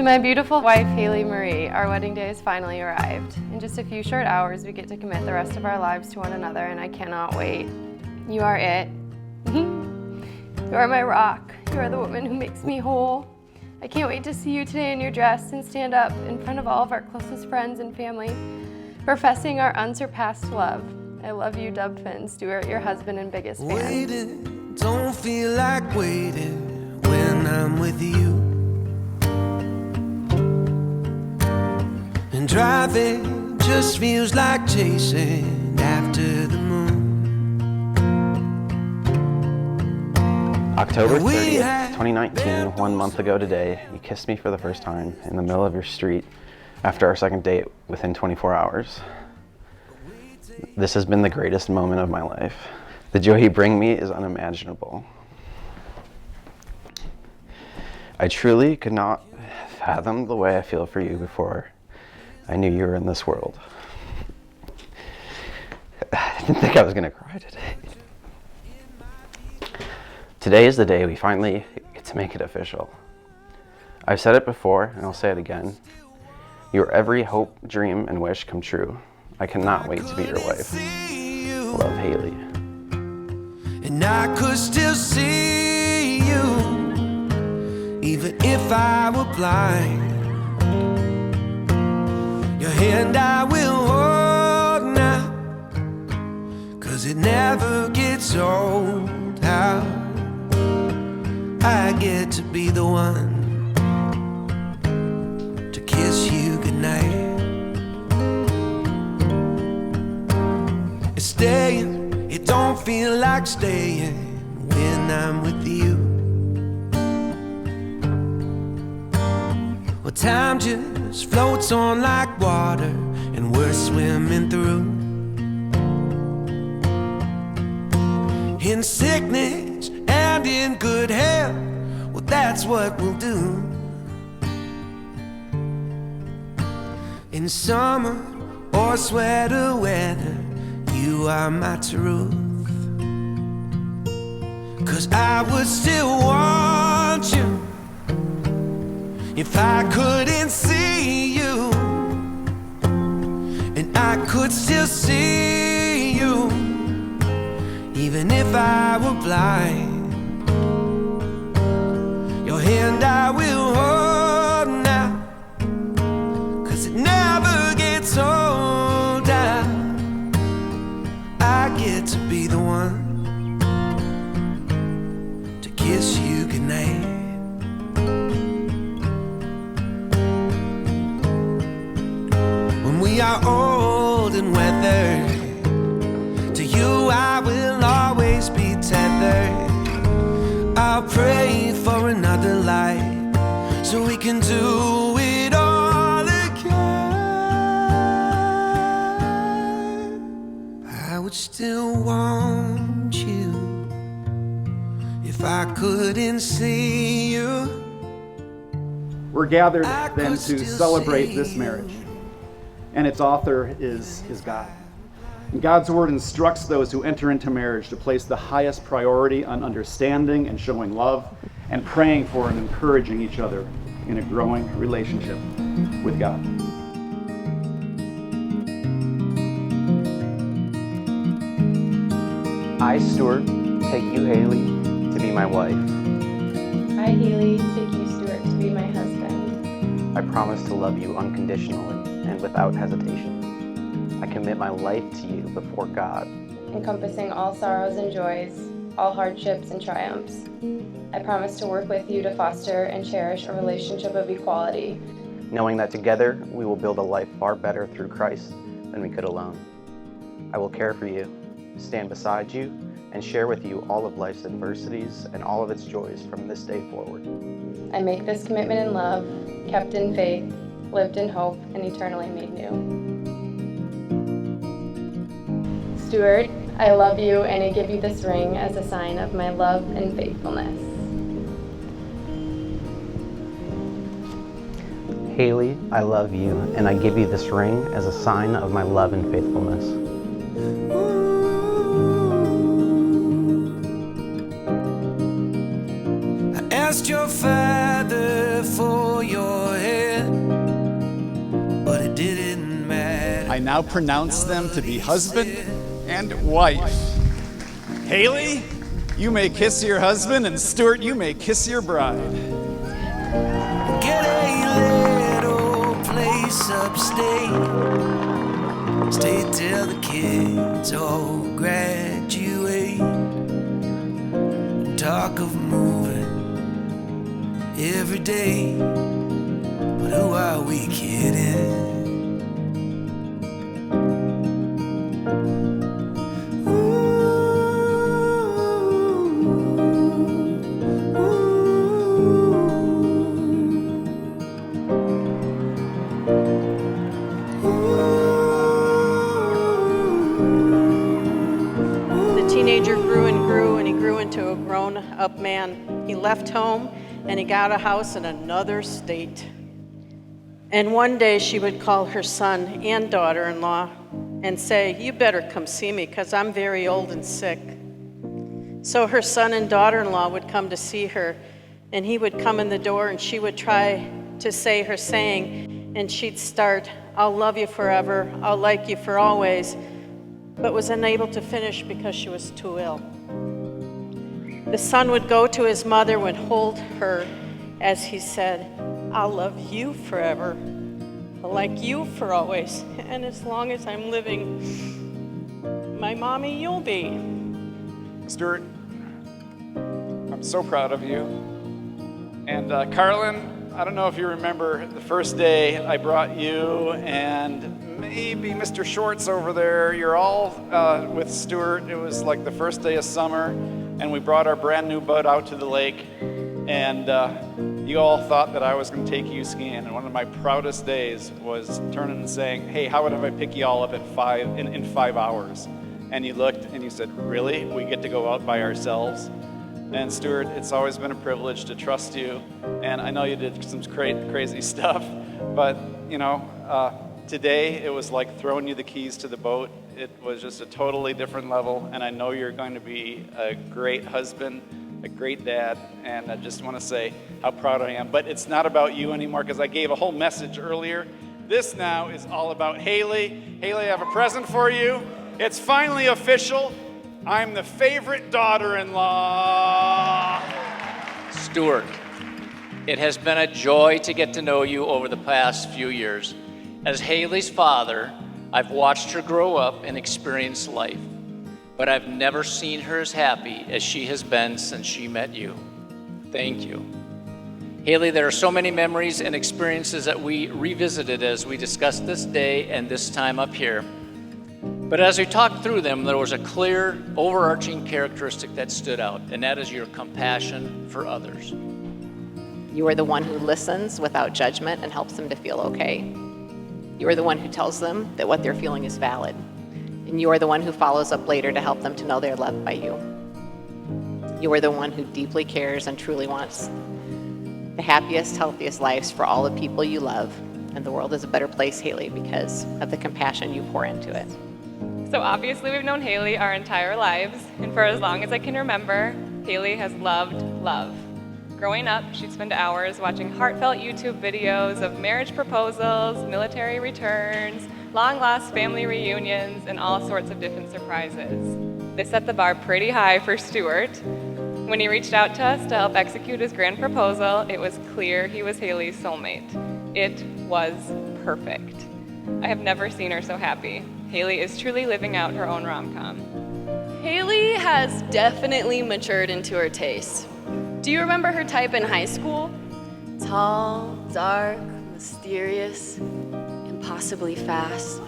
my beautiful wife, Hayley Marie, our wedding day has finally arrived. In just a few short hours, we get to commit the rest of our lives to one another, and I cannot wait. You are it. You are my rock. You are the woman who makes me whole. I can't wait to see you today in your dress and stand up in front of all of our closest friends and family, professing our unsurpassed love. I love you, Hayley Stewart, your husband and biggest fan. Waiting, don't feel like waiting when I'm with you. And driving just feels like chasing after the moon. October 30th, 2019, 1 month ago today, you kissed me for the first time in the middle of your street after our second date within 24 hours. This has been the greatest moment of my life. The joy you bring me is unimaginable. I truly could not fathom the way I feel for you before I knew you were in this world. I didn't think I was gonna cry today. Today is the day we finally get to make it official. I've said it before, and I'll say it again. You are every hope, dream, and wish come true. I cannot wait to be your wife. Love, Hayley. And I could still see you, even if I were blind. Your hand I will hold now, 'cause it never gets old. How I get to be the one to kiss you goodnight. It's staying, it don't feel like staying when I'm with you. Well, time just floats on like water, and we're swimming through. In sickness and in good health, well, that's what we'll do. In summer or sweater weather, you are my truth. 'Cause I would still want you if I couldn't see you, and I could still see you even if I were blind. Your hand I will hold now, 'cause it never gets old. I get to be the one to kiss you goodnight. When we are old and weathered, to you I will always be tethered. I'll pray for another life so we can do it all again. I would still want you if I couldn't see you. We're gathered then to celebrate this marriage, and its author is God. And God's word instructs those who enter into marriage to place the highest priority on understanding and showing love, and praying for and encouraging each other in a growing relationship with God. I, Stewart, take you, Hayley, to be my wife. I, Hayley, take you, Stewart, to be my husband. I promise to love you unconditionally and without hesitation. I commit my life to you before God, encompassing all sorrows and joys, all hardships and triumphs. I promise to work with you to foster and cherish a relationship of equality, knowing that together we will build a life far better through Christ than we could alone. I will care for you, stand beside you, and share with you all of life's adversities and all of its joys from this day forward. I make this commitment in love, kept in faith, lived in hope, and eternally made new. Stewart, I love you, and I give you this ring as a sign of my love and faithfulness. Hayley, I love you, and I give you this ring as a sign of my love and faithfulness. I asked your father for your help. I now pronounce them to be husband and wife. Hayley, you may kiss your husband, and Stewart, you may kiss your bride. Get a little place upstate. Stay till the kids all graduate. Talk of moving every day, but who are we kidding? To a grown-up man. He left home and he got a house in another state. And one day she would call her son and daughter-in-law and say, "You better come see me because I'm very old and sick." So her son and daughter-in-law would come to see her, and he would come in the door and she would try to say her saying, and she'd start, "I'll love you forever, I'll like you for always," but was unable to finish because she was too ill. The son would go to his mother, would hold her as he said, "I'll love you forever, I'll like you for always, and as long as I'm living, my mommy you'll be." Stewart, I'm so proud of you. And Carlin, I don't know if you remember the first day I brought you and maybe Mr. Shorts over there. You're all with Stewart. It was like the first day of summer, and we brought our brand new boat out to the lake, and you all thought that I was going to take you skiing. And one of my proudest days was turning and saying, "Hey, how would I pick you all up at in 5 hours?" And you looked and you said, "Really? We get to go out by ourselves?" And Stewart, it's always been a privilege to trust you. And I know you did some crazy stuff, but today it was like throwing you the keys to the boat. It was just a totally different level, and I know you're going to be a great husband, a great dad, and I just want to say how proud I am. But it's not about you anymore, because I gave a whole message earlier. This now is all about Hayley. Hayley, I have a present for you. It's finally official. I'm the favorite daughter-in-law. Stewart, it has been a joy to get to know you over the past few years. As Hayley's father, I've watched her grow up and experience life, but I've never seen her as happy as she has been since she met you. Thank you. Hayley, there are so many memories and experiences that we revisited as we discussed this day and this time up here. But as we talked through them, there was a clear, overarching characteristic that stood out, and that is your compassion for others. You are the one who listens without judgment and helps them to feel okay. You are the one who tells them that what they're feeling is valid. And you are the one who follows up later to help them to know they're loved by you. You are the one who deeply cares and truly wants the happiest, healthiest lives for all the people you love. And the world is a better place, Hayley, because of the compassion you pour into it. So obviously we've known Hayley our entire lives, and for as long as I can remember, Hayley has loved love. Growing up, she'd spend hours watching heartfelt YouTube videos of marriage proposals, military returns, long-lost family reunions, and all sorts of different surprises. They set the bar pretty high for Stewart. When he reached out to us to help execute his grand proposal, it was clear he was Hayley's soulmate. It was perfect. I have never seen her so happy. Hayley is truly living out her own rom-com. Hayley has definitely matured into her tastes. Do you remember her type in high school? Tall, dark, mysterious, impossibly fast.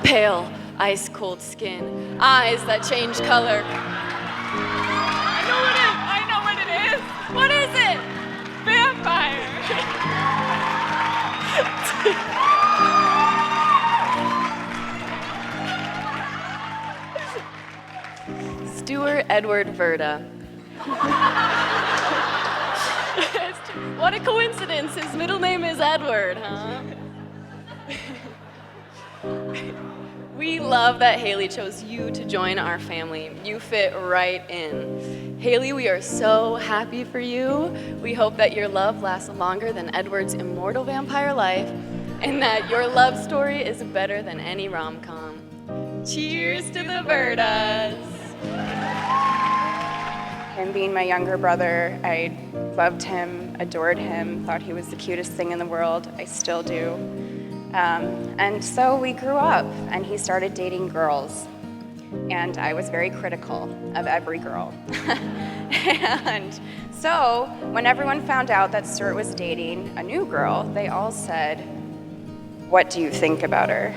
Pale, ice-cold skin, eyes that change color. I know what it is! What is it? Vampire! Stewart Edward Verda. What a coincidence, his middle name is Edward, huh? We love that Hayley chose you to join our family. You fit right in. Hayley, we are so happy for you. We hope that your love lasts longer than Edward's immortal vampire life, and that your love story is better than any rom-com. Cheers to the Verdas! Him being my younger brother, I loved him, adored him, thought he was the cutest thing in the world. I still do. And so we grew up, and he started dating girls. And I was very critical of every girl. And so when everyone found out that Stewart was dating a new girl, they all said, "What do you think about her?"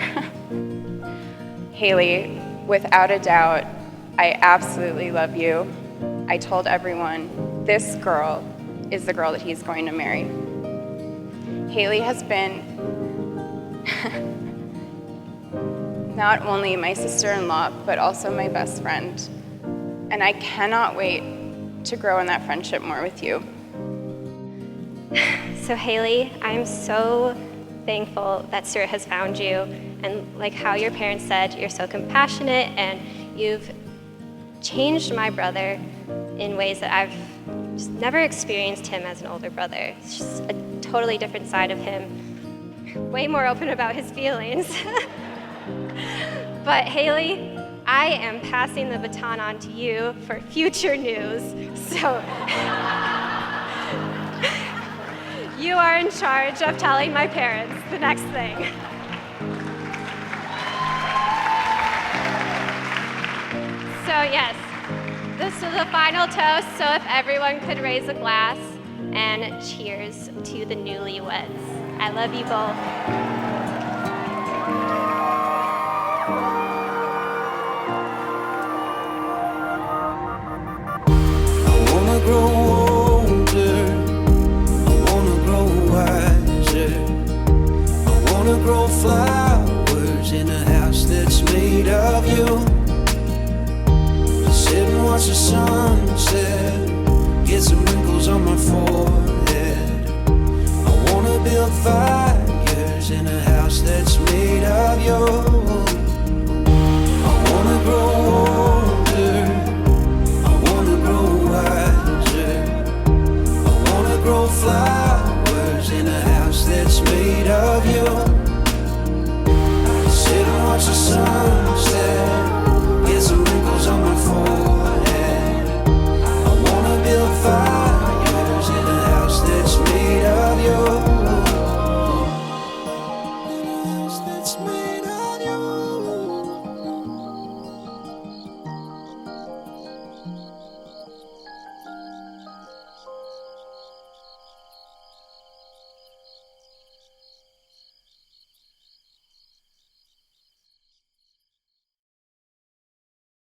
Hayley, without a doubt, I absolutely love you. I told everyone, this girl is the girl that he's going to marry. Hayley has been not only my sister-in-law, but also my best friend. And I cannot wait to grow in that friendship more with you. So Hayley, I'm so thankful that Stewart has found you. And like how your parents said, you're so compassionate and you've changed my brother in ways that I've just never experienced him as an older brother. It's just a totally different side of him. Way more open about his feelings. But Hayley, I am passing the baton on to you for future news. So you are in charge of telling my parents the next thing. So yes, this is the final toast, so if everyone could raise a glass and cheers to the newlyweds. I love you both.